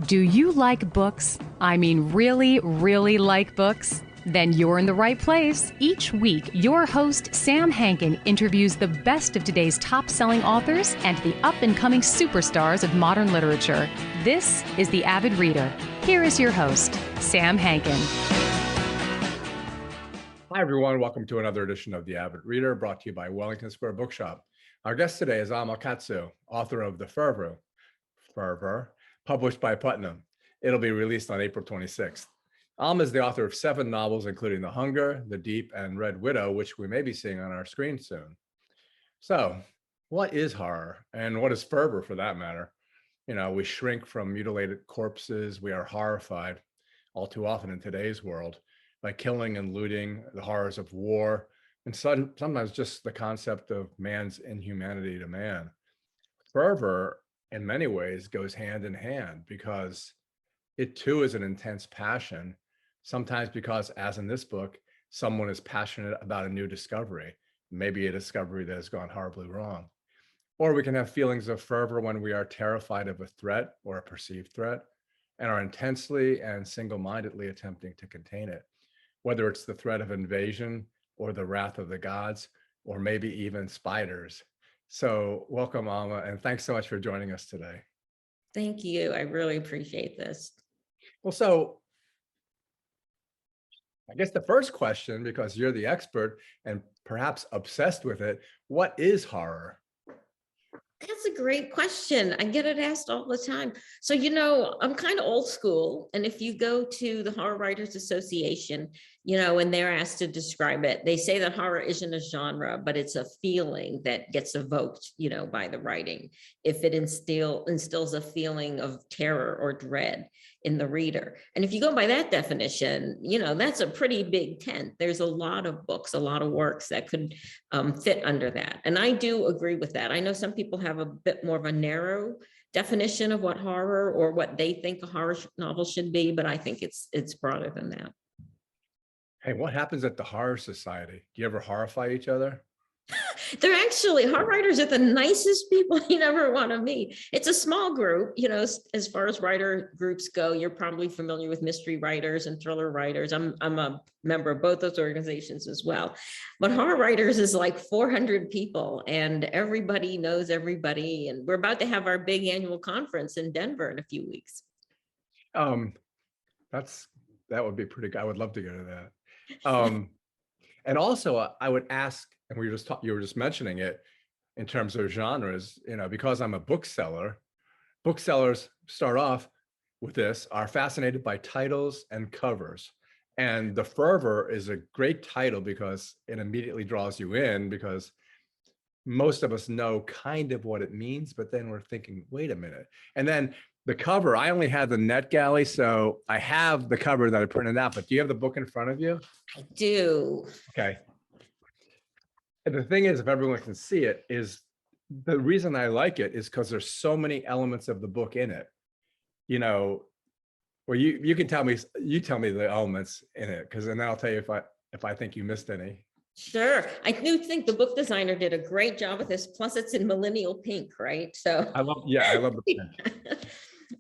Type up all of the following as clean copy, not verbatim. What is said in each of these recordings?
Do you like books? I mean, really, really like books? Then you're in the right place. Each week, your host, Sam Hankin, interviews the best of today's top-selling authors and the up-and-coming superstars of modern literature. This is The Avid Reader. Here is your host, Sam Hankin. Hi, everyone. Welcome to another edition of The Avid Reader, brought to you by Wellington Square Bookshop. Our guest today is Alma, Katsu, author of the Fervor, published by Putnam. It'll be released on April 26th. Alma is the author of 7 novels, including The Hunger, The Deep, and Red Widow, which we may be seeing on our screen soon. So, what is horror? And what is fervor, for that matter? You know, we shrink from mutilated corpses. We are horrified, all too often in today's world, by killing and looting, the horrors of war, and sometimes just the concept of man's inhumanity to man. Fervor, in many ways, goes hand in hand because it too is an intense passion, sometimes because, as in this book, someone is passionate about a new discovery, maybe a discovery that has gone horribly wrong. Or we can have feelings of fervor when we are terrified of a threat or a perceived threat and are intensely and single-mindedly attempting to contain it, whether it's the threat of invasion or the wrath of the gods, or maybe even spiders. So welcome, Alma, and thanks so much for joining us today. Thank you. I really appreciate this. Well, so I guess the first question, because you're the expert and perhaps obsessed with it, what is horror? That's a great question. I get it asked all the time. So, I'm kind of old school. And if you go to the Horror Writers Association, and they're asked to describe it, they say that horror isn't a genre, but it's a feeling that gets evoked, by the writing. If it instills a feeling of terror or dread in the reader. And if you go by that definition, that's a pretty big tent. There's a lot of books, a lot of works that could fit under that. And I do agree with that. I know some people have a bit more of a narrow definition of what horror or what they think a horror novel should be, but I think it's broader than that. Hey, what happens at the Horror Society? Do you ever horrify each other? They're actually, horror writers are the nicest people you never want to meet. It's a small group, as far as writer groups go. You're probably familiar with mystery writers and thriller writers. I'm a member of both those organizations as well. But horror writers is like 400 people and everybody knows everybody. And we're about to have our big annual conference in Denver in a few weeks. That would be pretty good. I would love to go to that. And also, I would ask, and you were just mentioning it in terms of genres, because I'm a bookseller, booksellers start off with are fascinated by titles and covers. And The Fervor is a great title because it immediately draws you in, because most of us know kind of what it means, but then we're thinking, wait a minute. And then the cover, I only had the NetGalley, so I have the cover that I printed out, but do you have the book in front of you? I do. Okay. And the thing is, if everyone can see it, is the reason I like it is because there's so many elements of the book in it, where you can tell me the elements in it, because then I'll tell you if I think you missed any. Sure. I do think the book designer did a great job with this. Plus it's in millennial pink, right? So I love the pink.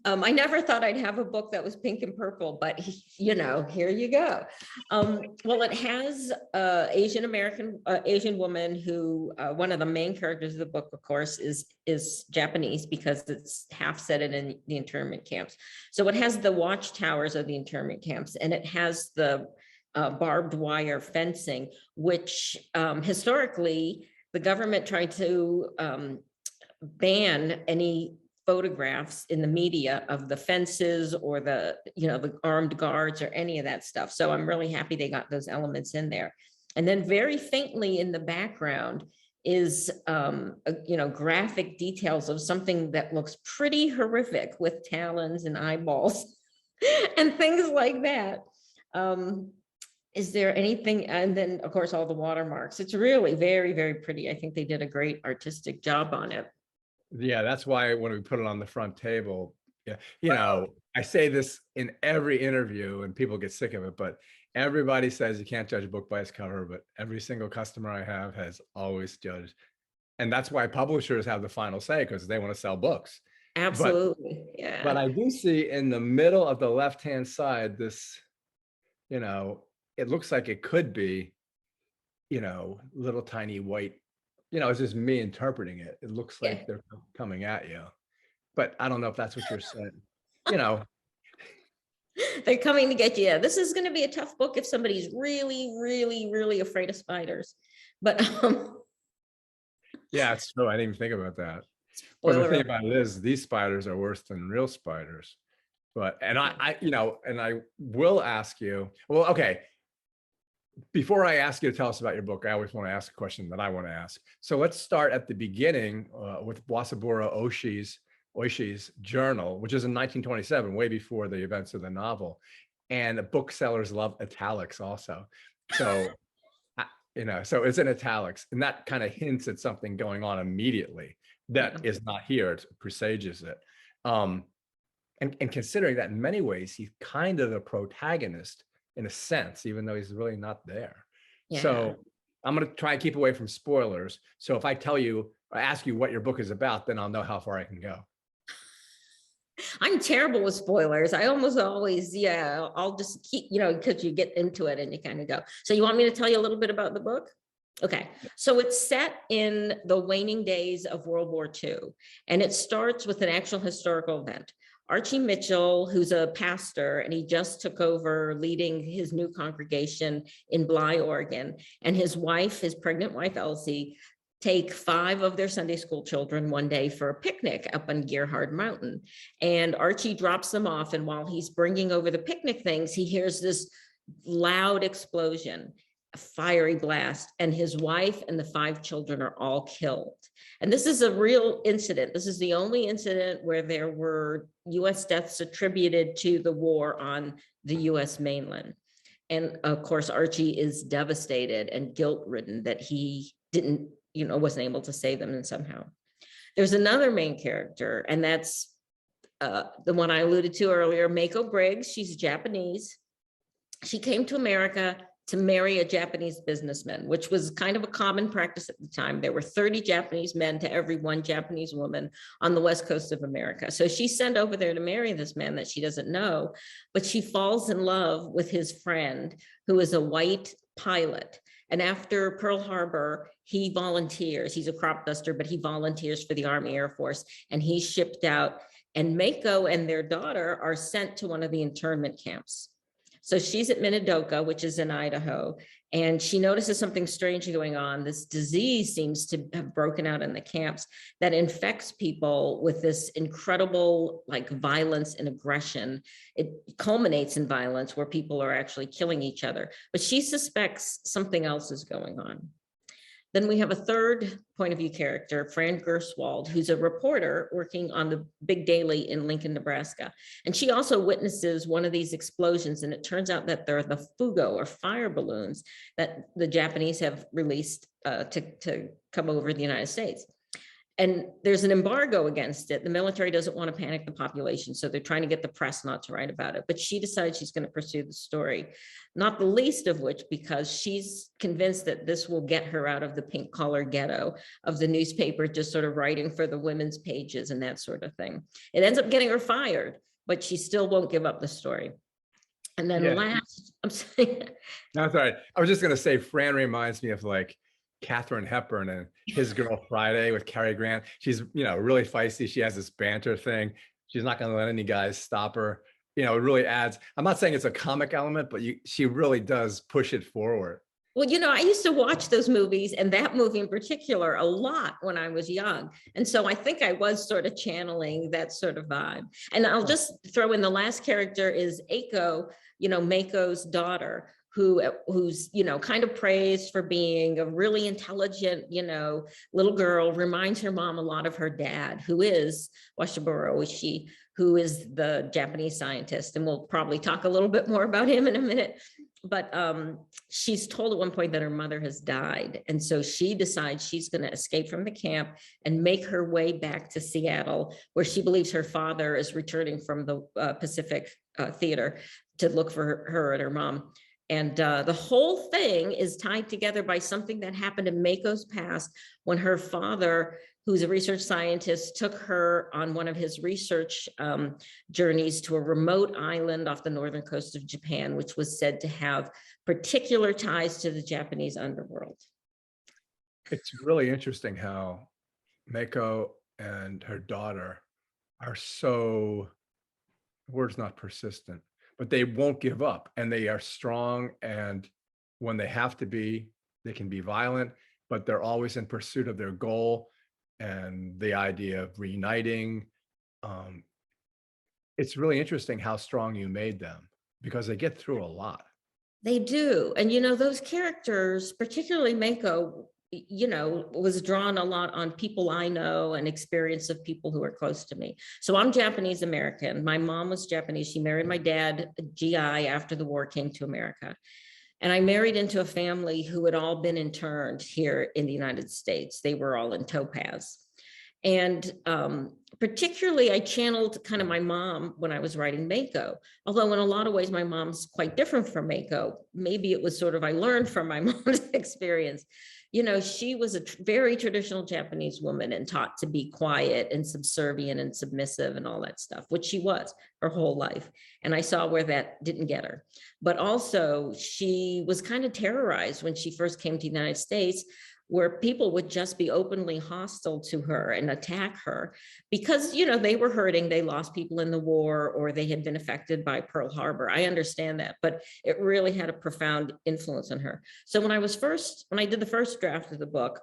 I never thought I'd have a book that was pink and purple, but here you go. Well, it has Asian woman who, one of the main characters of the book, of course, is Japanese, because it's half set in the internment camps. So it has the watchtowers of the internment camps, and it has the barbed wire fencing, which historically the government tried to ban any photographs in the media of the fences or the armed guards or any of that stuff. So I'm really happy they got those elements in there. And then very faintly in the background is graphic details of something that looks pretty horrific with talons and eyeballs and things like that. Is there anything? And then of course all the watermarks. It's really very, very pretty. I think they did a great artistic job on it. Yeah, that's why when we put it on the front table, I say this in every interview and people get sick of it, but everybody says you can't judge a book by its cover, but every single customer I have has always judged. And that's why publishers have the final say, because they want to sell books. Absolutely. But Yeah. I do see in the middle of the left-hand side, this, it looks like it could be, little tiny white, it's just me interpreting it. It looks Yeah. like they're coming at you, but I don't know if that's what you're saying. You know, They're coming to get you. Yeah, this is going to be a tough book if somebody's really, really, really afraid of spiders. But yeah, it's true. I didn't even think about that. But the spoiler thing alert. about it is these spiders are worse than real spiders. But, and I will ask you, well, okay, before I ask you to tell us about your book, I always want to ask a question that I want to ask. So let's start at the beginning with Wasaburo Oishi's journal, which is in 1927, way before the events of the novel. And booksellers love italics also. So, so it's in italics, and that kind of hints at something going on immediately that is not here. It presages it. And considering that in many ways, he's kind of the protagonist in a sense, even though he's really not there. Yeah. So I'm going to try and keep away from spoilers. So if I tell you or ask you what your book is about, then I'll know how far I can go. I'm terrible with spoilers. I almost always, I'll just keep, because you get into it and you kind of go. So you want me to tell you a little bit about the book? Okay, so it's set in the waning days of World War II, and it starts with an actual historical event. Archie Mitchell, who's a pastor, and he just took over leading his new congregation in Bly, Oregon, and his wife, his pregnant wife, Elsie, take 5 of their Sunday school children one day for a picnic up on Gerhard Mountain. And Archie drops them off, and while he's bringing over the picnic things, he hears this loud explosion, a fiery blast, and his wife and the 5 children are all killed. And this is a real incident. This is the only incident where there were US deaths attributed to the war on the US mainland. And of course, Archie is devastated and guilt-ridden that he didn't, wasn't able to save them, and somehow. There's another main character, and that's the one I alluded to earlier, Meiko Briggs. She's Japanese. She came to America to marry a Japanese businessman, which was kind of a common practice at the time. There were 30 Japanese men to every 1 Japanese woman on the west coast of America. So she's sent over there to marry this man that she doesn't know, but she falls in love with his friend, who is a white pilot. And after Pearl Harbor, he volunteers. He's a crop duster, but he volunteers for the Army Air Force, and he's shipped out. And Meiko and their daughter are sent to one of the internment camps. So she's at Minidoka, which is in Idaho, and she notices something strange going on. This disease seems to have broken out in the camps that infects people with this incredible violence and aggression. It culminates in violence where people are actually killing each other, but she suspects something else is going on. Then we have a third point of view character, Fran Gerswald, who's a reporter working on the Big Daily in Lincoln, Nebraska. And she also witnesses one of these explosions, and it turns out that they're the fugo, or fire balloons, that the Japanese have released to come over the United States. And there's an embargo against it. The military doesn't want to panic the population, so they're trying to get the press not to write about it. But she decides she's going to pursue the story, not the least of which because she's convinced that this will get her out of the pink collar ghetto of the newspaper, just sort of writing for the women's pages and that sort of thing. It ends up getting her fired, but she still won't give up the story. And then last, I'm saying. No, sorry. I was just going to say, Fran reminds me of Katharine Hepburn and His Girl Friday with Cary Grant. She's, really feisty. She has this banter thing. She's not going to let any guys stop her. It really adds, I'm not saying it's a comic element, but she really does push it forward. Well, I used to watch those movies, and that movie in particular, a lot when I was young. And so I think I was sort of channeling that sort of vibe. And I'll just throw in the last character is Aiko, Meiko's daughter, who's kind of praised for being a really intelligent little girl, reminds her mom a lot of her dad, who is Wasaburo Oishi, who is the Japanese scientist, and we'll probably talk a little bit more about him in a minute. But she's told at one point that her mother has died, and so she decides she's going to escape from the camp and make her way back to Seattle, where she believes her father is returning from the Pacific Theater to look for her and her mom. And the whole thing is tied together by something that happened in Meiko's past when her father who's a research scientist, took her on one of his research journeys to a remote island off the northern coast of Japan, which was said to have particular ties to the Japanese underworld. It's really interesting how Meiko and her daughter are so, the word's not persistent, but they won't give up, and they are strong, and when they have to be, they can be violent, but they're always in pursuit of their goal and the idea of reuniting. It's really interesting how strong you made them, because they get through a lot. They do. And, those characters, particularly Meiko, was drawn a lot on people I know and experience of people who are close to me. So I'm Japanese American. My mom was Japanese. She married my dad, a GI, after the war, came to America. And I married into a family who had all been interned here in the United States. They were all in Topaz. And particularly, I channeled kind of my mom when I was writing Meiko, although in a lot of ways, my mom's quite different from Meiko. Maybe it was sort of, I learned from my mom's experience. She was a very traditional Japanese woman and taught to be quiet and subservient and submissive and all that stuff, which she was her whole life. And I saw where that didn't get her. But also, she was kind of terrorized when she first came to the United States, where people would just be openly hostile to her and attack her because, they were hurting. They lost people in the war, or they had been affected by Pearl Harbor. I understand that, but it really had a profound influence on her. So when I did the first draft of the book,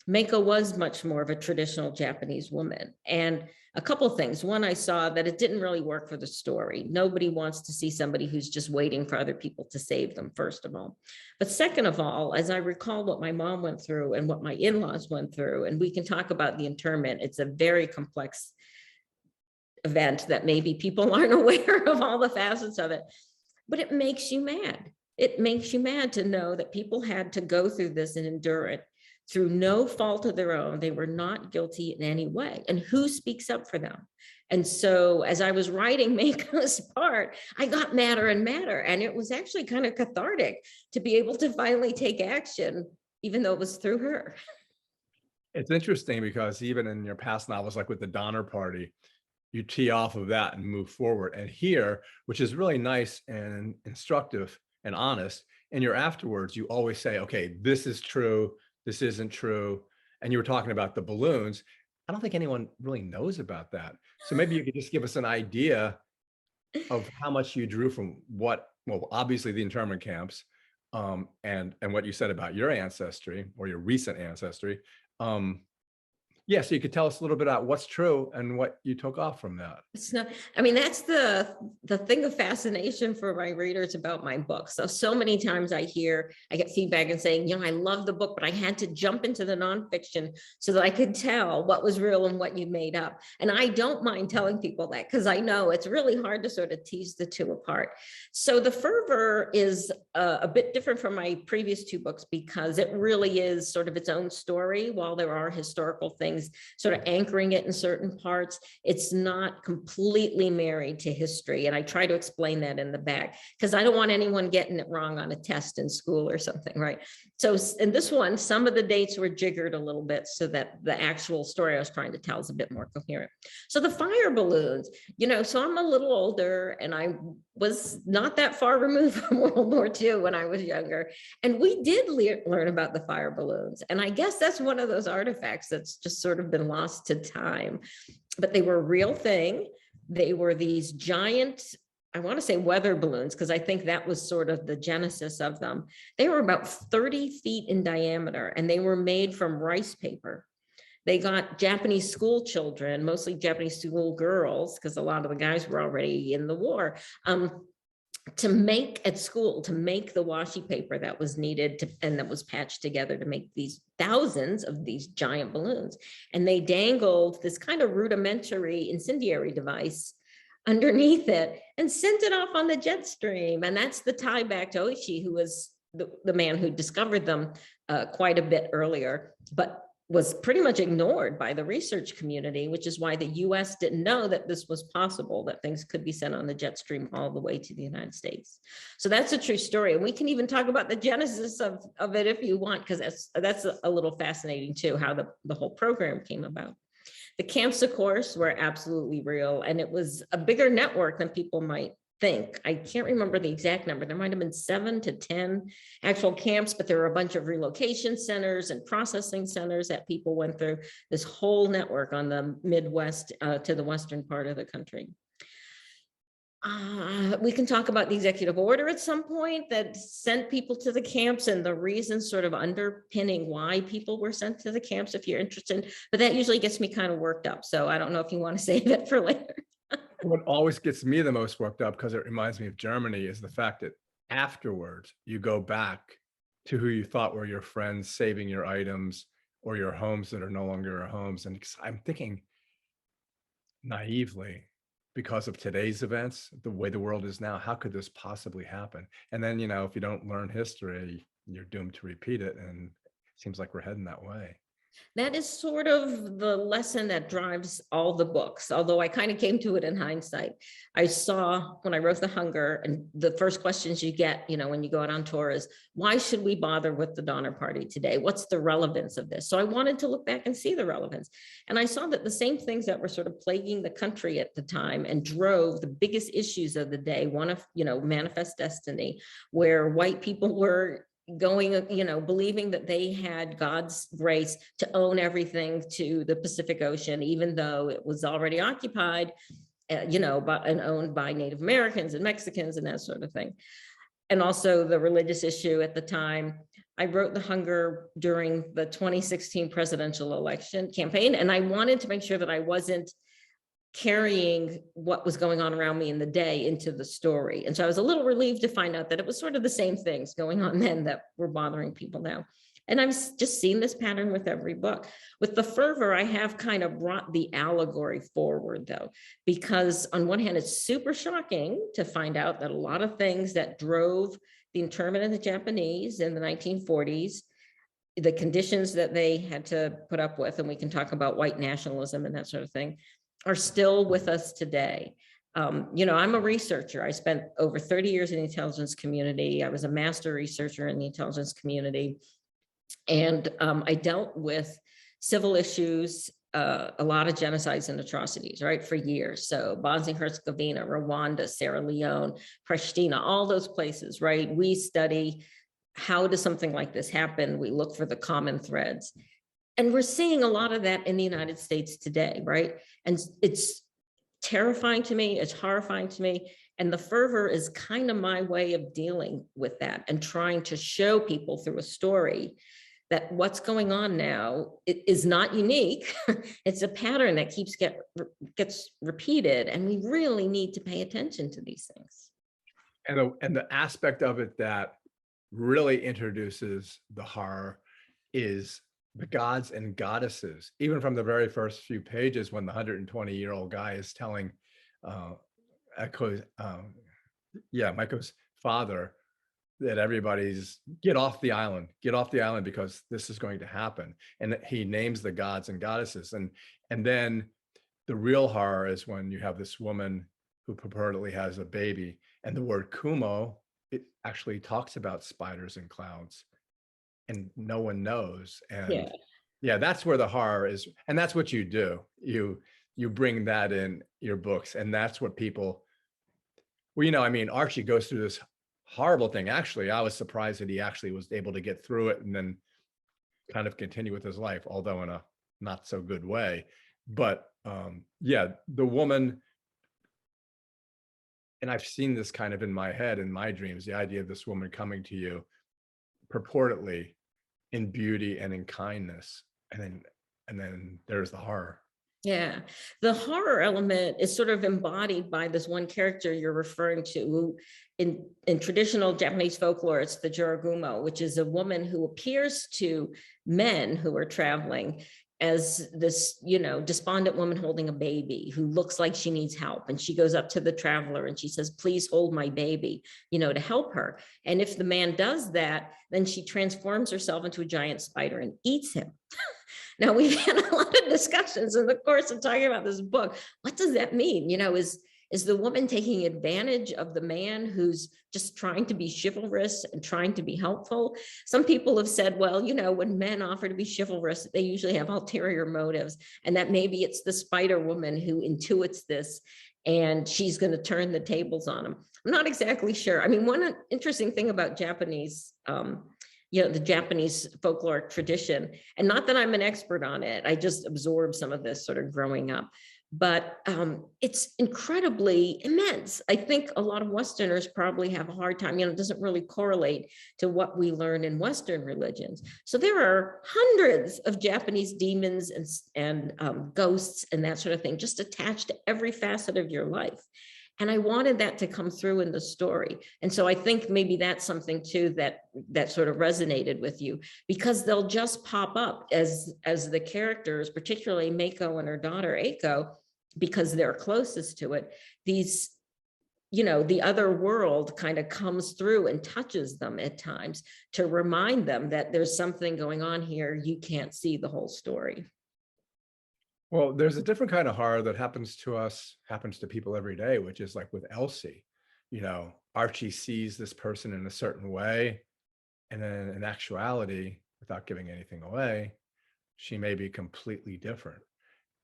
Meiko was much more of a traditional Japanese woman. And a couple of things. One, I saw that it didn't really work for the story. Nobody wants to see somebody who's just waiting for other people to save them, first of all. But second of all, as I recall what my mom went through and what my in-laws went through, and we can talk about the internment, it's a very complex event that maybe people aren't aware of all the facets of it, but it makes you mad. It makes you mad to know that people had to go through this and endure it through no fault of their own. They were not guilty in any way. And who speaks up for them? And so as I was writing Meiko's part, I got madder and madder. And it was actually kind of cathartic to be able to finally take action, even though it was through her. It's interesting because even in your past novels, like with the Donner Party, you tee off of that and move forward. And here, which is really nice and instructive and honest, in your afterwards, you always say, okay, this is true, this isn't true. And you were talking about the balloons. I don't think anyone really knows about that. So maybe you could just give us an idea of how much you drew from obviously the internment camps, and what you said about your ancestry or your recent ancestry. So you could tell us a little bit about what's true and what you took off from that. It's not, that's the thing of fascination for my readers about my book. So many times I get feedback and saying, I love the book, but I had to jump into the nonfiction so that I could tell what was real and what you made up. And I don't mind telling people that, because I know it's really hard to sort of tease the two apart. So the Fervor is a bit different from my previous two books because it really is sort of its own story. While there are historical things sort of anchoring it in certain parts, it's not completely married to history. And I try to explain that in the back because I don't want anyone getting it wrong on a test in school or something, right? So in this one, some of the dates were jiggered a little bit so that the actual story I was trying to tell is a bit more coherent. So the fire balloons, so I'm a little older and I was not that far removed from World War II when I was younger. And we did learn about the fire balloons. And I guess that's one of those artifacts that's just sort of been lost to time. But they were a real thing. They were these giant, I want to say weather balloons, because I think that was sort of the genesis of them. They were about 30 feet in diameter, and they were made from rice paper. They got Japanese school children, mostly Japanese school girls, because a lot of the guys were already in the war, to make at school, to make the washi paper that was needed and that was patched together to make these thousands of these giant balloons. And they dangled this kind of rudimentary incendiary device underneath it and sent it off on the jet stream. And that's the tie back to Oishi, who was the man who discovered them quite a bit earlier. But was pretty much ignored by the research community, which is why the US didn't know that this was possible, that things could be sent on the jet stream all the way to the United States. So that's a true story. And we can even talk about the genesis of it if you want, because that's a little fascinating too, how the whole program came about. The camps, of course, were absolutely real. And it was a bigger network than people might think. I can't remember the exact number. There might have been 7 to 10 actual camps, but there were a bunch of relocation centers and processing centers that people went through, this whole network on the Midwest to the western part of the country. We can talk about the executive order at some point that sent people to the camps and the reasons sort of underpinning why people were sent to the camps if you're interested, but that usually gets me kind of worked up. So I don't know if you want to save it for later. What always gets me the most worked up, because it reminds me of Germany, is the fact that afterwards you go back to who you thought were your friends, saving your items or your homes that are no longer your homes. And I'm thinking naively, because of today's events, the way the world is now, how could this possibly happen? And then, if you don't learn history, you're doomed to repeat it. And it seems like we're heading that way. That is sort of the lesson that drives all the books, although I kind of came to it in hindsight. I saw when I wrote The Hunger, and the first questions you get, when you go out on tour is, why should we bother with the Donner Party today? What's the relevance of this? So I wanted to look back and see the relevance. And I saw that the same things that were sort of plaguing the country at the time and drove the biggest issues of the day, one of, manifest destiny, where white people were going, believing that they had God's grace to own everything to the Pacific Ocean, even though it was already occupied, and owned by Native Americans and Mexicans and that sort of thing. And also the religious issue at the time. I wrote The Hunger during the 2016 presidential election campaign, and I wanted to make sure that I wasn't carrying what was going on around me in the day into the story. And so I was a little relieved to find out that it was sort of the same things going on then that were bothering people now. And I've just seen this pattern with every book. With The Fervor, I have kind of brought the allegory forward though, because on one hand, it's super shocking to find out that a lot of things that drove the internment of the Japanese in the 1940s, the conditions that they had to put up with, and we can talk about white nationalism and that sort of thing, are still with us today. I'm a researcher. I spent over 30 years in the intelligence community. I was a master researcher in the intelligence community. And I dealt with civil issues, a lot of genocides and atrocities, right, for years. So Bosnia-Herzegovina, Rwanda, Sierra Leone, Pristina, all those places, right? We study how does something like this happen? We look for the common threads. And we're seeing a lot of that in the United States today, right? And it's terrifying to me, it's horrifying to me. And The Fervor is kind of my way of dealing with that and trying to show people through a story that what's going on now is not unique. It's a pattern that gets repeated, and we really need to pay attention to these things. And the aspect of it that really introduces the horror is the gods and goddesses. Even from the very first few pages, when the 120-year-old guy is telling Meiko's father that everybody's get off the island because this is going to happen. And he names the gods and goddesses. And then the real horror is when you have this woman who purportedly has a baby, and the word kumo, it actually talks about spiders and clouds. And no one knows. And yeah, that's where the horror is. And that's what you do. You bring that in your books. And that's what people, Archie goes through this horrible thing. Actually, I was surprised that he actually was able to get through it and then kind of continue with his life, although in a not so good way. But the woman, and I've seen this kind of in my head, in my dreams, the idea of this woman coming to you purportedly in beauty and in kindness, and then there's the horror. Yeah, the horror element is sort of embodied by this one character you're referring to, who in traditional Japanese folklore, it's the Giragumo, which is a woman who appears to men who are traveling as this, despondent woman holding a baby who looks like she needs help. And she goes up to the traveler and she says, please hold my baby, to help her. And if the man does that, then she transforms herself into a giant spider and eats him. Now, we've had a lot of discussions in the course of talking about this book. What does that mean? Is the woman taking advantage of the man who's just trying to be chivalrous and trying to be helpful? Some people have said, well, when men offer to be chivalrous, they usually have ulterior motives, and that maybe it's the spider woman who intuits this and she's going to turn the tables on him. I'm not exactly sure. I mean, one interesting thing about Japanese, the Japanese folkloric tradition, and not that I'm an expert on it, I just absorbed some of this sort of growing up, but it's incredibly immense. I think a lot of Westerners probably have a hard time, it doesn't really correlate to what we learn in Western religions. So there are hundreds of Japanese demons and ghosts and that sort of thing, just attached to every facet of your life. And I wanted that to come through in the story. And so I think maybe that's something too that sort of resonated with you, because they'll just pop up as the characters, particularly Meiko and her daughter Aiko, because they're closest to it. These, the other world kind of comes through and touches them at times to remind them that there's something going on here. You can't see the whole story. Well, there's a different kind of horror that happens to people every day, which is like with Elsie. Archie sees this person in a certain way, and then in actuality, without giving anything away, she may be completely different.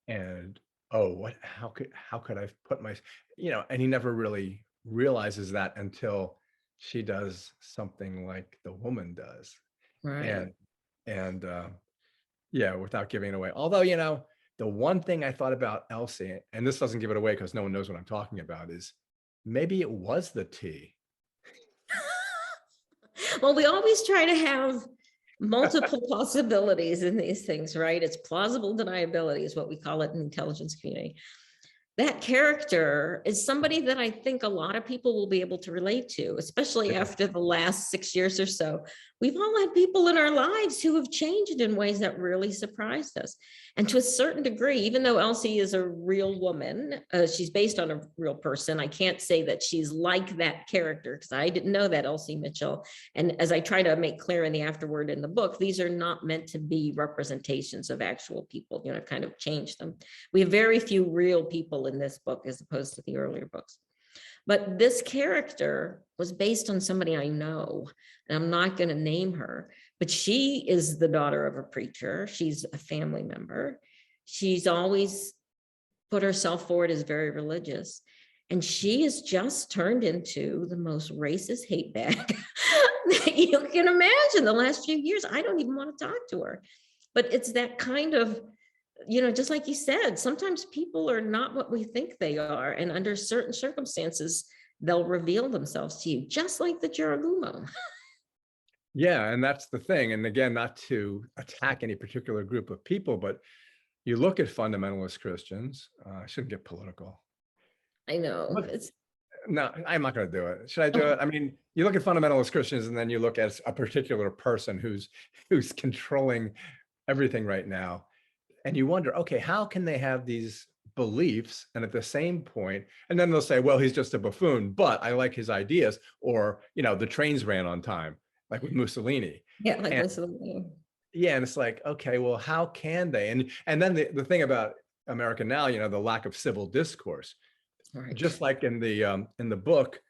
And how could I put my, and he never really realizes that until she does something like the woman does. Right. And without giving it away. Although, the one thing I thought about Elsie, and this doesn't give it away because no one knows what I'm talking about, is maybe it was the tea. Well, we always try to have multiple possibilities in these things, right? It's plausible deniability is what we call it in the intelligence community. That character is somebody that I think a lot of people will be able to relate to, especially after the last 6 years or so. We've all had people in our lives who have changed in ways that really surprised us. And to a certain degree, even though Elsie is a real woman, she's based on a real person. I can't say that she's like that character because I didn't know that Elsie Mitchell. And as I try to make clear in the afterword in the book, these are not meant to be representations of actual people. I've kind of changed them. We have very few real people in this book as opposed to the earlier books. But this character was based on somebody I know, and I'm not going to name her, but she is the daughter of a preacher. She's a family member. She's always put herself forward as very religious. And she has just turned into the most racist hate bag that you can imagine. The last few years, I don't even want to talk to her. But it's that kind of, just like you said, sometimes people are not what we think they are. And under certain circumstances, they'll reveal themselves to you, just like the Giragumo. Yeah, and that's the thing. And again, not to attack any particular group of people, but you look at fundamentalist Christians. I shouldn't get political. I know. No, I'm not going to do it. Should I do it? I mean, you look at fundamentalist Christians, and then you look at a particular person who's controlling everything right now. And you wonder, okay, how can they have these beliefs? And at the same point, and then they'll say, well, he's just a buffoon, but I like his ideas. Or, the trains ran on time, like with Mussolini. Yeah, like Mussolini. Yeah, and it's like, okay, well, how can they? And then the thing about America now, the lack of civil discourse. Right. Just like in the book,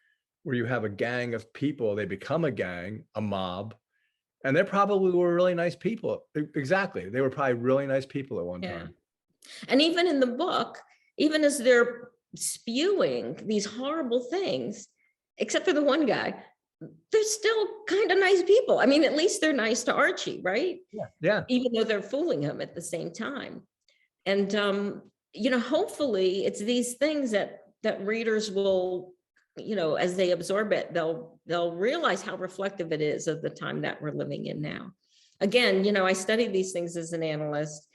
where you have a gang of people, they become a gang, a mob. And they probably were really nice people. Exactly. They were probably really nice people at one time. And even in the book, even as they're spewing these horrible things, except for the one guy, they're still kind of nice people. I mean, at least they're nice to Archie, right? Yeah. Even though they're fooling him at the same time. And, hopefully it's these things that readers will, as they absorb it, they'll realize how reflective it is of the time that we're living in now. Again, I studied these things as an analyst,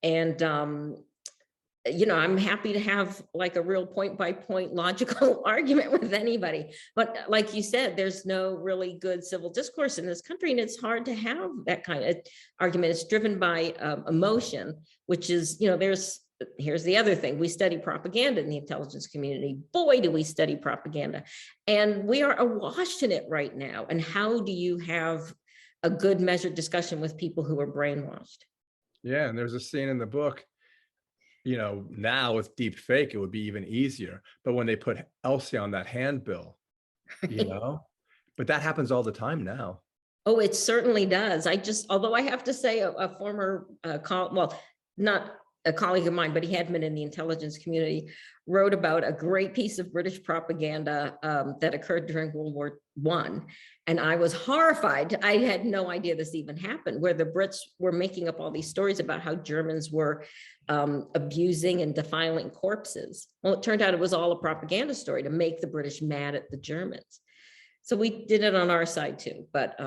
and I'm happy to have like a real point-by-point logical argument with anybody. But like you said, there's no really good civil discourse in this country, and it's hard to have that kind of argument. It's driven by emotion, which is, here's the other thing. We study propaganda in the intelligence community. Boy, do we study propaganda. And we are awash in it right now. And how do you have a good measured discussion with people who are brainwashed? Yeah, and there's a scene in the book, now with deep fake, it would be even easier. But when they put Elsie on that handbill, you know, but that happens all the time now. Oh, it certainly does. Although I have to say, a former, well, not a colleague of mine, but he had been in the intelligence community, wrote about a great piece of British propaganda that occurred during World War I. And I was horrified. I had no idea this even happened, where the Brits were making up all these stories about how Germans were abusing and defiling corpses. Well, it turned out it was all a propaganda story to make the British mad at the Germans. So we did it on our side too, but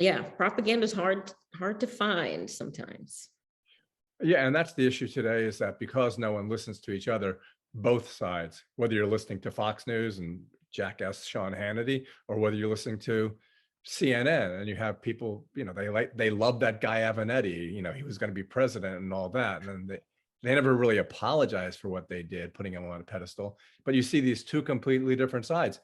yeah, propaganda is hard to find sometimes. Yeah, and that's the issue today, is that because no one listens to each other, both sides, whether you're listening to Fox News and jackass Sean Hannity, or whether you're listening to CNN and you have people, they love that guy Avenatti, he was going to be president and all that, and then they never really apologized for what they did, putting him on a pedestal. But you see these two completely different sides.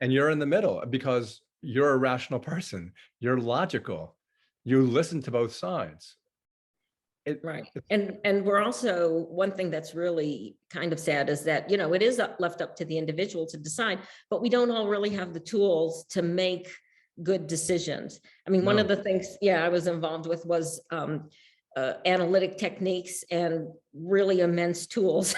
And you're in the middle because you're a rational person. You're logical. You listen to both sides. Right. And we're also, one thing that's really kind of sad is that, it is left up to the individual to decide, but we don't all really have the tools to make good decisions. I mean, one of the things, I was involved with was analytic techniques and really immense tools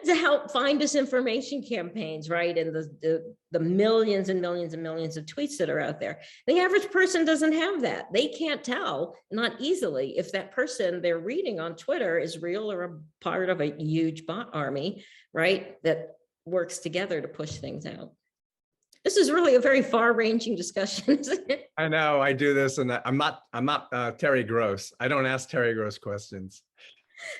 to help find disinformation campaigns, right? And the millions and millions and millions of tweets that are out there. The average person doesn't have that. They can't tell, not easily, if that person they're reading on Twitter is real or a part of a huge bot army, right? That works together to push things out. This is really a very far-ranging discussion, isn't it? I know, I do this, and I'm not Terry Gross. I don't ask Terry Gross questions.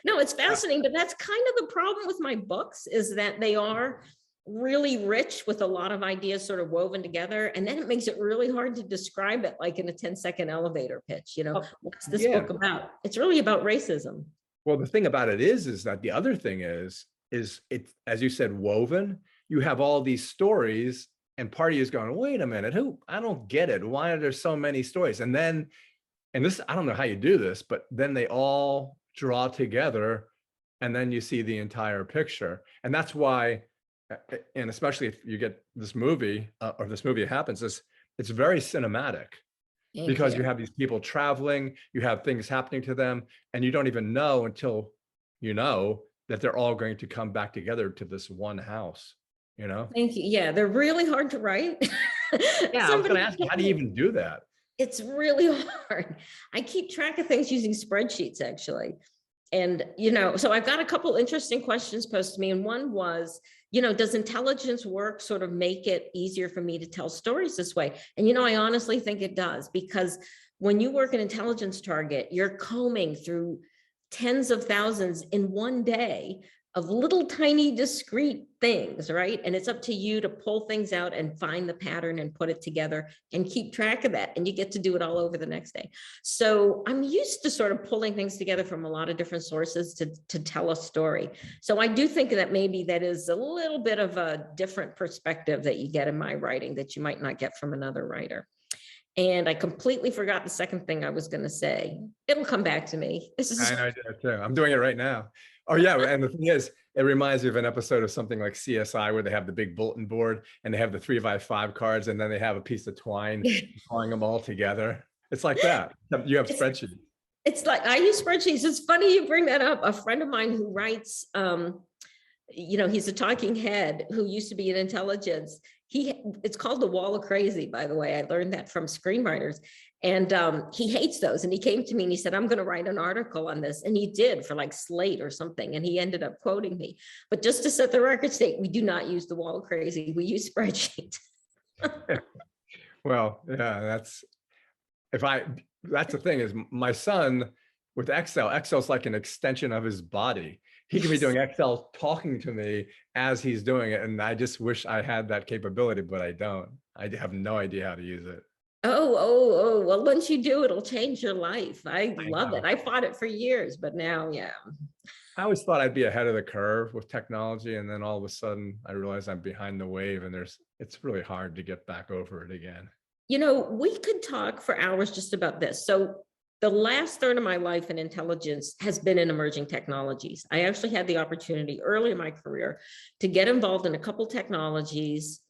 No, it's fascinating, but that's kind of the problem with my books, is that they are really rich with a lot of ideas sort of woven together. And then it makes it really hard to describe it like in a 10-second elevator pitch. What's this book about? It's really about racism. Well, the thing about it is that the other thing is it, as you said, woven. You have all these stories and part of you is going, wait a minute, I don't get it. Why are there so many stories? And this, I don't know how you do this, but then they all draw together and then you see the entire picture. And that's why, and especially if you get this movie or this movie happens, it's very cinematic because you have these people traveling, you have things happening to them, and you don't even know until you know that they're all going to come back together to this one house, Thank you. Yeah, they're really hard to write. Yeah, I was going to ask you, how do you even do that? It's really hard. I keep track of things using spreadsheets, actually. And, so I've got a couple interesting questions posed to me. And one was, does intelligence work sort of make it easier for me to tell stories this way? And, I honestly think it does, because when you work an intelligence target, you're combing through tens of thousands in one day of little tiny discrete things, right? And it's up to you to pull things out and find the pattern and put it together and keep track of that. And you get to do it all over the next day. So I'm used to sort of pulling things together from a lot of different sources to tell a story. So I do think that maybe that is a little bit of a different perspective that you get in my writing that you might not get from another writer. And I completely forgot the second thing I was going to say. It'll come back to me. I know, I did it too. I'm doing it right now. Oh yeah, and the thing is, it reminds me of an episode of something like CSI where they have the big bulletin board and they have the 3x5 cards and then they have a piece of twine tying them all together. It's like that. You have spreadsheets. It's like, I use spreadsheets. It's funny you bring that up. A friend of mine who writes, he's a talking head who used to be in intelligence. It's called The Wall of Crazy, by the way. I learned that from screenwriters. And he hates those. And he came to me and he said, I'm going to write an article on this. And he did, for like Slate or something. And he ended up quoting me. But just to set the record straight, we do not use The Wall of Crazy. We use spreadsheets. Well, yeah, that's the thing is, my son with Excel's like an extension of his body. He can be doing Excel talking to me as he's doing it. And I just wish I had that capability, but I don't. I have no idea how to use it. Oh, well, once you do, it'll change your life. I love it. I fought it for years, but now, yeah. I always thought I'd be ahead of the curve with technology. And then all of a sudden I realize I'm behind the wave and it's really hard to get back over it again. We could talk for hours just about this. So the last third of my life in intelligence has been in emerging technologies. I actually had the opportunity early in my career to get involved in a couple technologies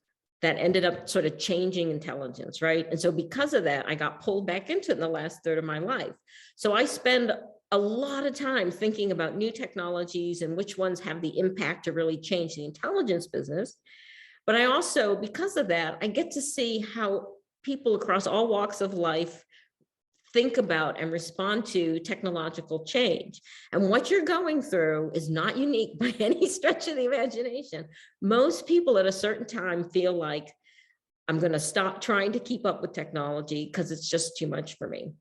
that ended up sort of changing intelligence, right? And so because of that, I got pulled back into it in the last third of my life. So I spend a lot of time thinking about new technologies and which ones have the impact to really change the intelligence business. But I also, because of that, I get to see how people across all walks of life think about and respond to technological change. And what you're going through is not unique by any stretch of the imagination. Most people at a certain time feel like, I'm going to stop trying to keep up with technology because it's just too much for me.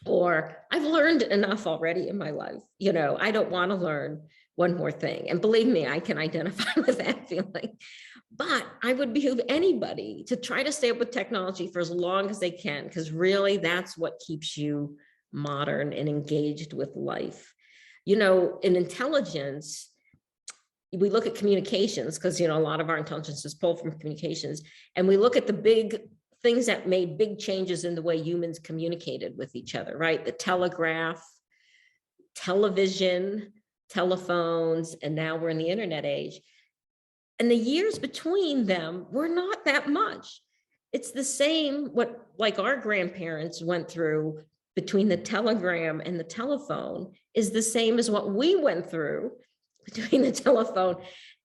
Or I've learned enough already in my life. I don't want to learn one more thing. And believe me, I can identify with that feeling. But I would behoove anybody to try to stay up with technology for as long as they can, because really that's what keeps you modern and engaged with life. In intelligence, we look at communications because, a lot of our intelligence is pulled from communications. And we look at the big things that made big changes in the way humans communicated with each other, right? The telegraph, television, telephones, and now we're in the internet age. And the years between them were not that much. It's the same, like our grandparents went through between the telegram and the telephone is the same as what we went through between the telephone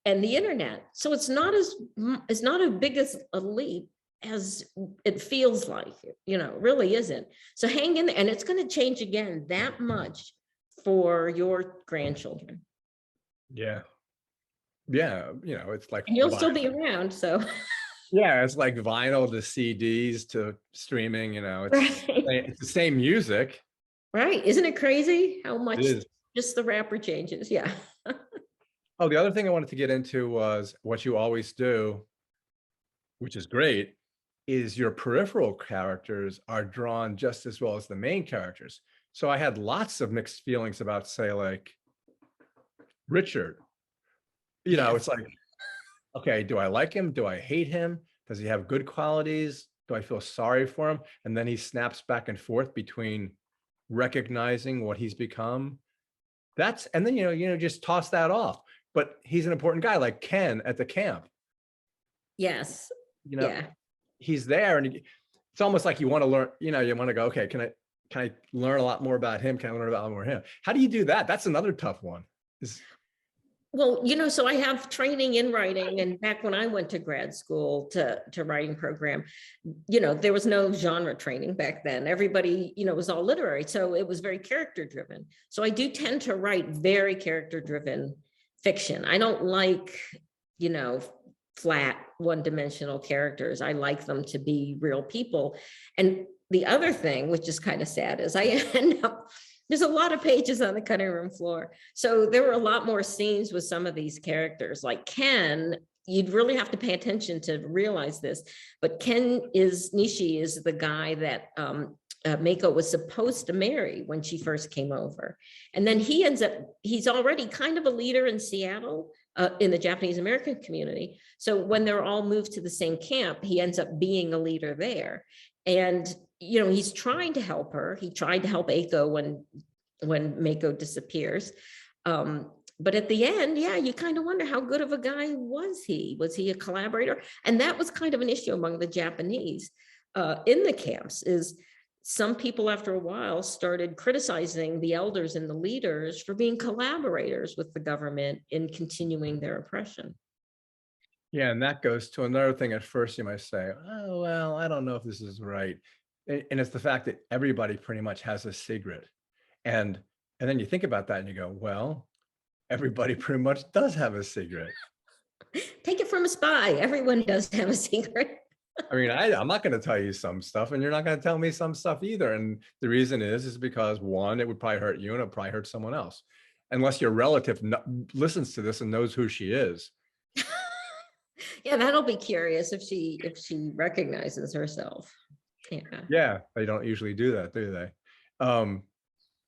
and the internet. So it's not as big as a leap as it feels like, it really isn't. So hang in there, and it's going to change again that much for your grandchildren. Yeah. It's like, and you'll still be around, so yeah, it's like vinyl to CDs to streaming, it's right. It's the same music. Right. Isn't it crazy how much just the wrapper changes? Yeah. Oh, the other thing I wanted to get into was what you always do, which is great, is your peripheral characters are drawn just as well as the main characters. So I had lots of mixed feelings about, say, like Richard. It's like, okay, do I like him? Do I hate him? Does he have good qualities? Do I feel sorry for him? And then he snaps back and forth between recognizing what he's become. And then, just toss that off. But he's an important guy, like Ken at the camp. Yes. Yeah. He's there, and it's almost like you want to learn, you want to go, okay, can I learn a lot more about him? Can I learn a lot more of him? How do you do that? That's another tough one. Well, so I have training in writing, and back when I went to grad school to writing program, there was no genre training back then. Everybody, was all literary. So it was very character driven. So I do tend to write very character driven fiction. I don't like, flat one-dimensional characters. I like them to be real people. And the other thing, which is kind of sad, is I end up, there's a lot of pages on the cutting room floor. So there were a lot more scenes with some of these characters. Like Ken, you'd really have to pay attention to realize this, but Nishi is the guy that Meiko was supposed to marry when she first came over. And then he's already kind of a leader in Seattle, in the Japanese American community. So when they're all moved to the same camp, he ends up being a leader there. And, he's trying to help her. He tried to help Aiko when Meiko disappears. But at the end, you kind of wonder, how good of a guy was he? Was he a collaborator? And that was kind of an issue among the Japanese in the camps, is some people after a while started criticizing the elders and the leaders for being collaborators with the government in continuing their oppression. Yeah, and that goes to another thing. At first you might say, oh, well, I don't know if this is right. And it's the fact that everybody pretty much has a secret. And then you think about that and you go, well, everybody pretty much does have a secret. Take it from a spy. Everyone does have a secret. I mean, I'm not going to tell you some stuff, and you're not going to tell me some stuff either. And the reason is because, one, it would probably hurt you, and it would probably hurt someone else, unless your relative listens to this and knows who she is. Yeah, that'll be curious if she recognizes herself. Yeah, they don't usually do that, do they?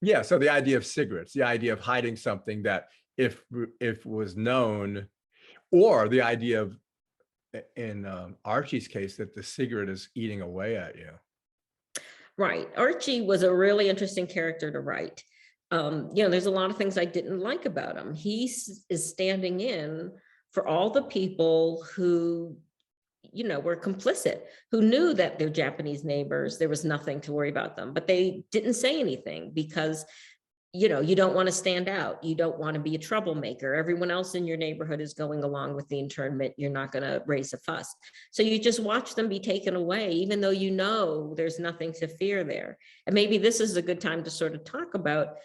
Yeah, so the idea of cigarettes, the idea of hiding something that if was known, or the idea of, in Archie's case, that the cigarette is eating away at you. Right. Archie was a really interesting character to write. There's a lot of things I didn't like about him. Is standing in for all the people who, were complicit, who knew that their Japanese neighbors, there was nothing to worry about them, but they didn't say anything because you don't want to stand out. You don't want to be a troublemaker. Everyone else in your neighborhood is going along with the internment. You're not going to raise a fuss. So you just watch them be taken away, even though there's nothing to fear there. And maybe this is a good time to sort of talk about,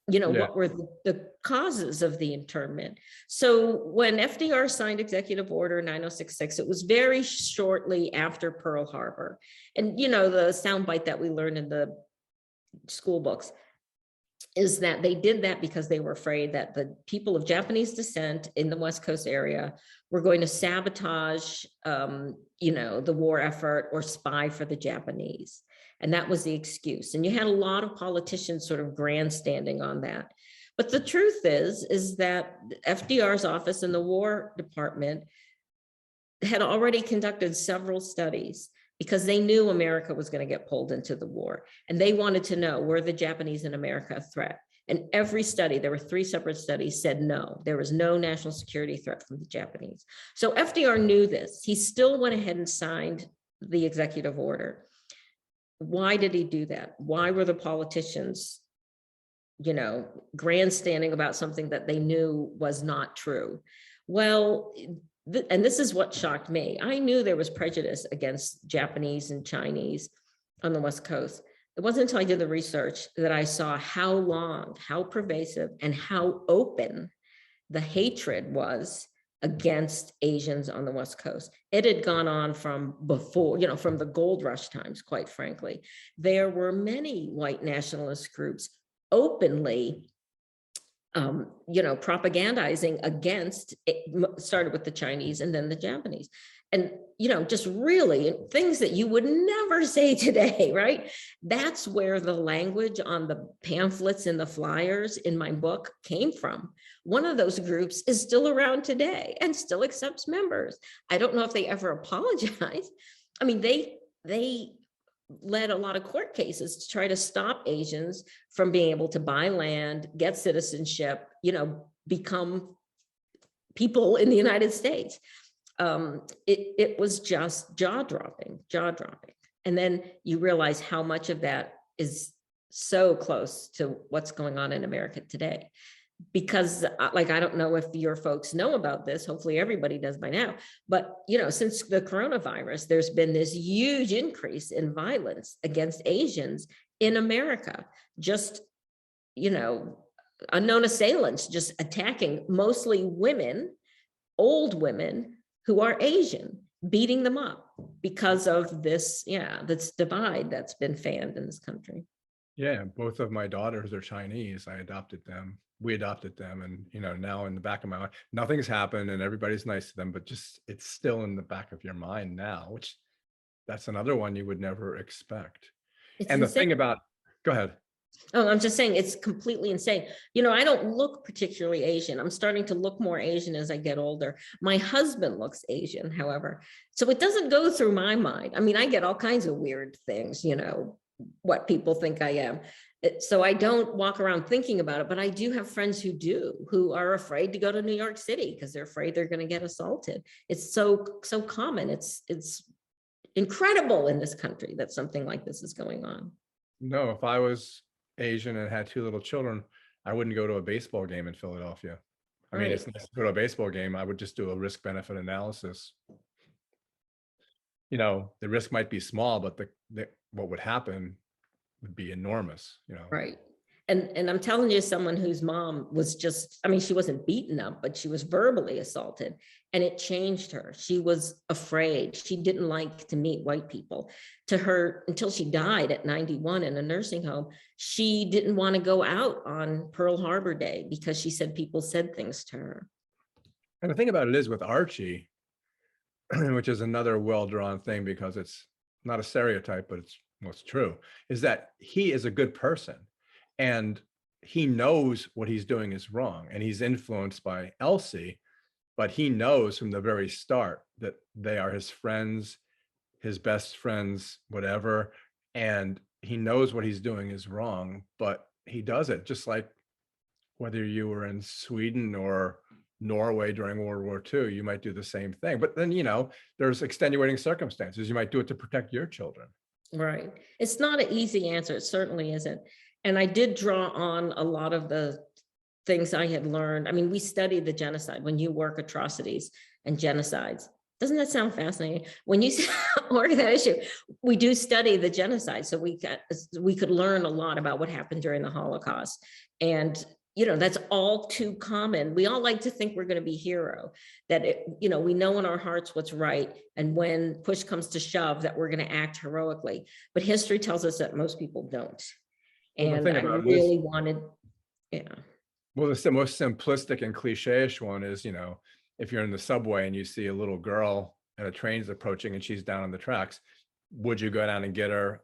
what were the causes of the internment. So when FDR signed Executive Order 9066, it was very shortly after Pearl Harbor. And, the soundbite that we learned in the school books is that they did that because they were afraid that the people of Japanese descent in the West Coast area were going to sabotage, the war effort or spy for the Japanese. And that was the excuse. And you had a lot of politicians sort of grandstanding on that. But the truth is that FDR's office in the War Department had already conducted several studies because they knew America was going to get pulled into the war. And they wanted to know, were the Japanese in America a threat? And every study, there were 3 separate studies, said no, there was no national security threat from the Japanese. So FDR knew this. He still went ahead and signed the executive order. Why did he do that? Why were the politicians, grandstanding about something that they knew was not true? Well, and this is what shocked me. I knew there was prejudice against Japanese and Chinese on the West Coast. It wasn't until I did the research that I saw how long, how pervasive, and how open the hatred was against Asians on the West Coast. It had gone on from before, from the gold rush times, quite frankly. There were many white nationalist groups openly propagandizing against it. Started with the Chinese and then the Japanese. And, just really things that you would never say today, right? That's where the language on the pamphlets and the flyers in my book came from. One of those groups is still around today and still accepts members. I don't know if they ever apologize. I mean, they led a lot of court cases to try to stop Asians from being able to buy land, get citizenship, become people in the United States. It was just jaw-dropping. And then you realize how much of that is so close to what's going on in America today. Because I don't know if your folks know about this, hopefully everybody does by now, but since the coronavirus, there's been this huge increase in violence against Asians in America. Just, unknown assailants just attacking mostly women, old women who are Asian, beating them up because of this, this divide that's been fanned in this country. Yeah, both of my daughters are Chinese. We adopted them, and now in the back of my mind, nothing's happened and everybody's nice to them, but just it's still in the back of your mind now, which that's another one you would never expect. It's and the insane. thing about, go ahead. Oh, I'm just saying it's completely insane. I don't look particularly Asian. I'm starting to look more Asian as I get older. My husband looks Asian, however, so it doesn't go through my mind. I mean, I get all kinds of weird things, what people think I am. So I don't walk around thinking about it, but I do have friends who are afraid to go to New York City because they're afraid they're going to get assaulted. It's so common. It's incredible in this country that something like this is going on. No, if I was Asian and had 2 little children, I wouldn't go to a baseball game in Philadelphia. I mean, it's nice to go to a baseball game. I would just do a risk-benefit analysis. The risk might be small, but what would happen would be enormous, Right. And I'm telling you, someone whose mom was she wasn't beaten up, but she was verbally assaulted, and it changed her. She was afraid. She didn't like to meet white people. To her, until she died at 91 in a nursing home, she didn't want to go out on Pearl Harbor Day because she said people said things to her. And the thing about it is with Archie, which is another well-drawn thing because it's not a stereotype, but it's what's true, is that he is a good person and he knows what he's doing is wrong, and he's influenced by Elsie, but he knows from the very start that they are his friends, his best friends, whatever, and he knows what he's doing is wrong, but he does it, just like whether you were in Sweden or Norway during World War II, you might do the same thing. But then, there's extenuating circumstances. You might do it to protect your children. Right. It's not an easy answer. It certainly isn't. And I did draw on a lot of the things I had learned. I mean, we studied the genocide when you work atrocities and genocides. Doesn't that sound fascinating? When you work that issue, we do study the genocide. So we could learn a lot about what happened during the Holocaust. And that's all too common. We all like to think we're going to be hero, that, we know in our hearts what's right. And when push comes to shove, that we're going to act heroically. But history tells us that most people don't. And I really wanted, Well, the most simplistic and cliche-ish one is, if you're in the subway and you see a little girl and a train's approaching and she's down on the tracks, would you go down and get her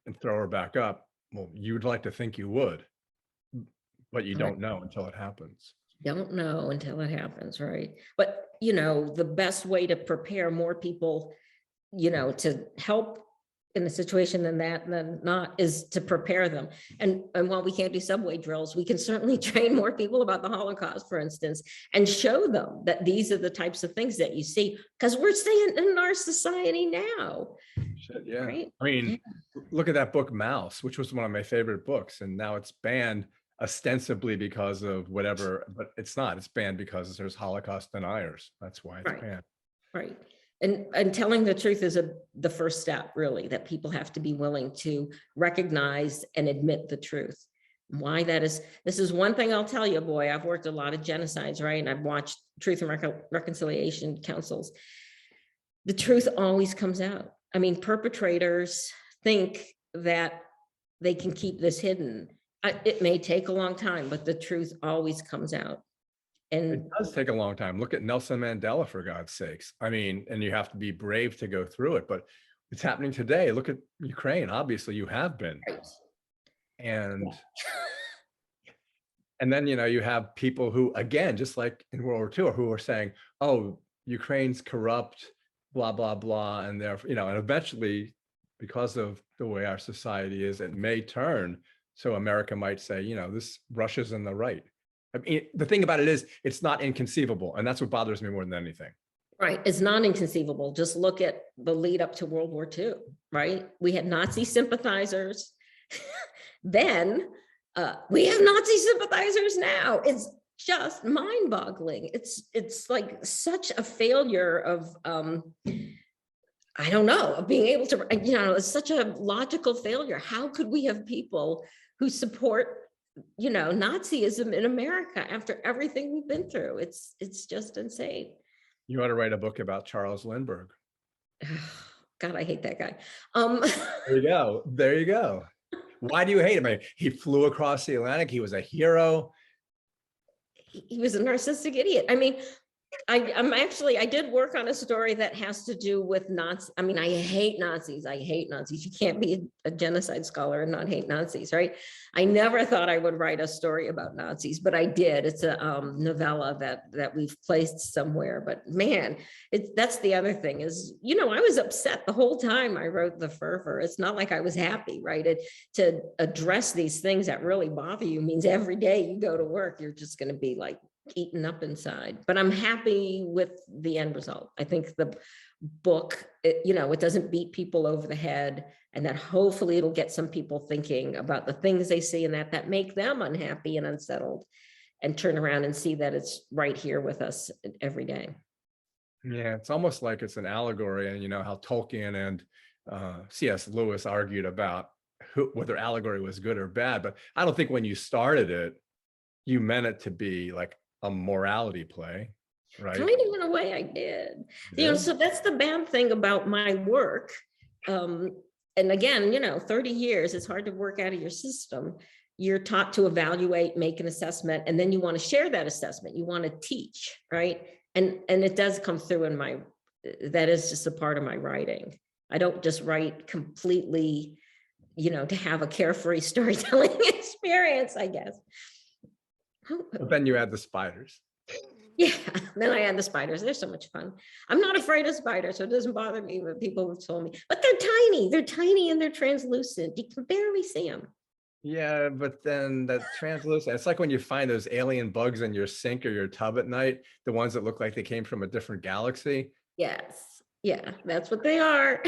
and throw her back up? Well, you'd like to think you would. But you don't know until it happens. Don't know until it happens, right? But, the best way to prepare more people, to help in a situation than not is to prepare them. And while we can't do subway drills, we can certainly train more people about the Holocaust, for instance, and show them that these are the types of things that you see, because we're seeing in our society now. Yeah. Right? I mean, look at that book, Mouse, which was one of my favorite books. And now it's banned ostensibly because of whatever, but it's not. It's banned because there's Holocaust deniers. That's why it's banned. Right. And telling the truth is the first step, really, that people have to be willing to recognize and admit the truth. Why that is, this is one thing I'll tell you, boy, I've worked a lot of genocides, right? And I've watched Truth and Reconciliation councils. The truth always comes out. I mean, perpetrators think that they can keep this hidden. It may take a long time, but the truth always comes out. And it does take a long time. Look at Nelson Mandela, for God's sakes. I mean, and you have to be brave to go through it, but it's happening today. Look at Ukraine. Obviously, you have been. Right. And and then, you have people who, again, just like in World War II, who are saying, oh, Ukraine's corrupt, blah, blah, blah. And therefore, and eventually, because of the way our society is, it may turn. So America might say, this Russia's in the right. I mean, the thing about it is, it's not inconceivable. And that's what bothers me more than anything. Right. It's not inconceivable. Just look at the lead up to World War II, right? We had Nazi sympathizers. Then we have Nazi sympathizers now. It's just mind boggling. It's like such a failure of, I don't know, of being able to, it's such a logical failure. How could we have people who support Nazism in America after everything we've been through? It's just insane. You ought to write a book about Charles Lindbergh. God, I hate that guy. There you go. There you go. Why do you hate him? I mean, he flew across the Atlantic. He was a hero. He was a narcissistic idiot. I mean, I did work on a story that has to do with Nazis. I mean, I hate Nazis. I hate Nazis. You can't be a genocide scholar and not hate Nazis, right? I never thought I would write a story about Nazis, but I did. It's a novella that we've placed somewhere. But man, that's the other thing is, I was upset the whole time I wrote the Fervor. It's not like I was happy, right? To address these things that really bother you means every day you go to work, you're just going to be like eaten up inside. But I'm happy with the end result. I think the book, it doesn't beat people over the head, and that hopefully it'll get some people thinking about the things they see and that make them unhappy and unsettled, and turn around and see that it's right here with us every day. Yeah, it's almost like it's an allegory, and how Tolkien and C.S. Lewis argued about whether allegory was good or bad. But I don't think when you started it, you meant it to be like a morality play, right? Kind of in a way I did. So that's the bad thing about my work. And again, 30 years, it's hard to work out of your system. You're taught to evaluate, make an assessment, and then you want to share that assessment. You want to teach, right? And it does come through that is just a part of my writing. I don't just write completely, to have a carefree storytelling experience, I guess. But then you add the spiders. Yeah, then I add the spiders. They're so much fun. I'm not afraid of spiders, so it doesn't bother me when people have told me. But they're tiny. They're tiny and they're translucent. You can barely see them. Yeah, but then that translucent, it's like when you find those alien bugs in your sink or your tub at night, the ones that look like they came from a different galaxy. Yes. Yeah, that's what they are.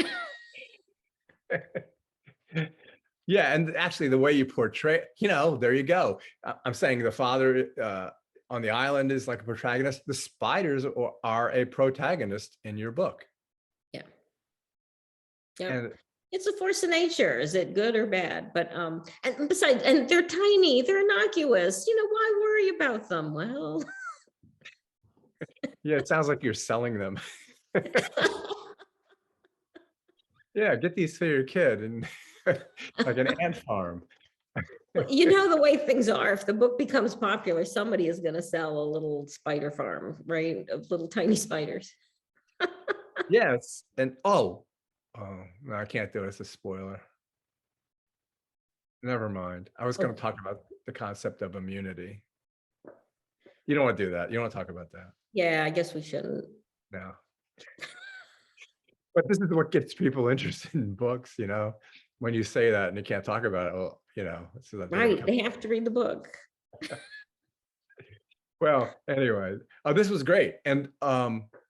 Yeah, and actually the way you portray, there you go. I'm saying the father on the island is like a protagonist. The spiders are a protagonist in your book. Yeah. Yeah. And It's a force of nature. Is it good or bad? But and besides, and they're tiny, they're innocuous. Why worry about them? Well, yeah, it sounds like you're selling them. Yeah, get these for your kid and like an ant farm. the way things are, if the book becomes popular, somebody is going to sell a little spider farm, right? Of little tiny spiders. Yes. And oh, no, I can't do it. It's a spoiler. Never mind. I was going to talk about the concept of immunity. You don't want to do that. You don't want to talk about that. Yeah, I guess we shouldn't. No. But this is what gets people interested in books, when you say that and you can't talk about it, well, it's Right. They have to read the book. Well, anyway, this was great. And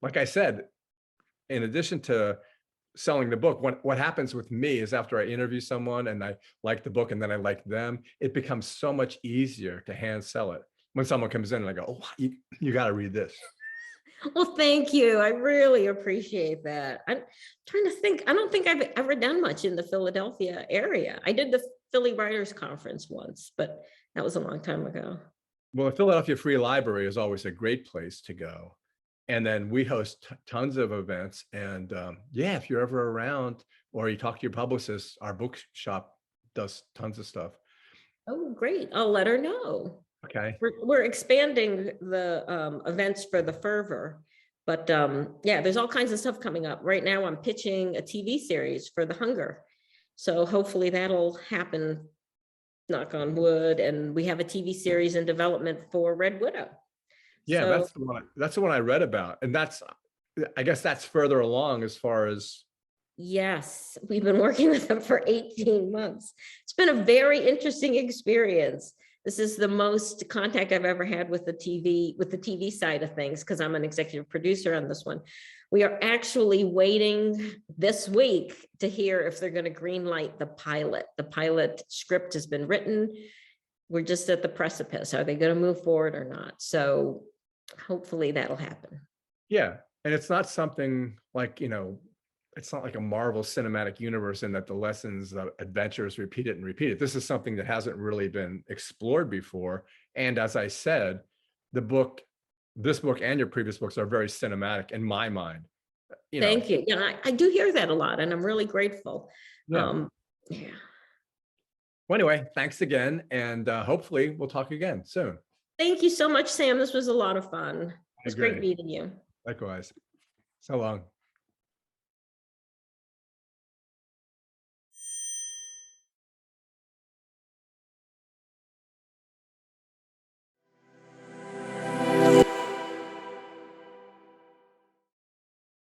like I said, in addition to selling the book, what happens with me is after I interview someone and I like the book and then I like them, it becomes so much easier to hand sell it. When someone comes in and I go, oh, you got to read this. Well, thank you. I really appreciate that. I'm trying to think. I don't think I've ever done much in the Philadelphia area. I did the Philly Writers Conference once, but that was a long time ago. Well, the Philadelphia Free Library is always a great place to go. And then we host tons of events. And yeah, if you're ever around or you talk to your publicist, our bookshop does tons of stuff. Oh, great. I'll let her know. Okay. We're expanding the events for the Fervor, but yeah, there's all kinds of stuff coming up. Right now I'm pitching a TV series for The Hunger. So hopefully that'll happen, knock on wood. And we have a TV series in development for Red Widow. Yeah, So, that's the one I read about. And I guess that's further along as far as. yes, we've been working with them for 18 months. It's been a very interesting experience. This is the most contact I've ever had with the TV side of things, because I'm an executive producer on this one. We are actually waiting this week to hear if they're going to green light the pilot. The pilot script has been written. We're just at the precipice. Are they going to move forward or not? So hopefully that'll happen. Yeah. And it's not something like, it's not like a Marvel cinematic universe in that the lessons, the adventures repeat it and repeat it. This is something that hasn't really been explored before. And as I said, this book and your previous books are very cinematic in my mind. Thank you. Yeah, I do hear that a lot, and I'm really grateful. Yeah. Yeah. Well, anyway, thanks again. And hopefully we'll talk again soon. Thank you so much, Sam. This was a lot of fun. It was great meeting you. Likewise. So long.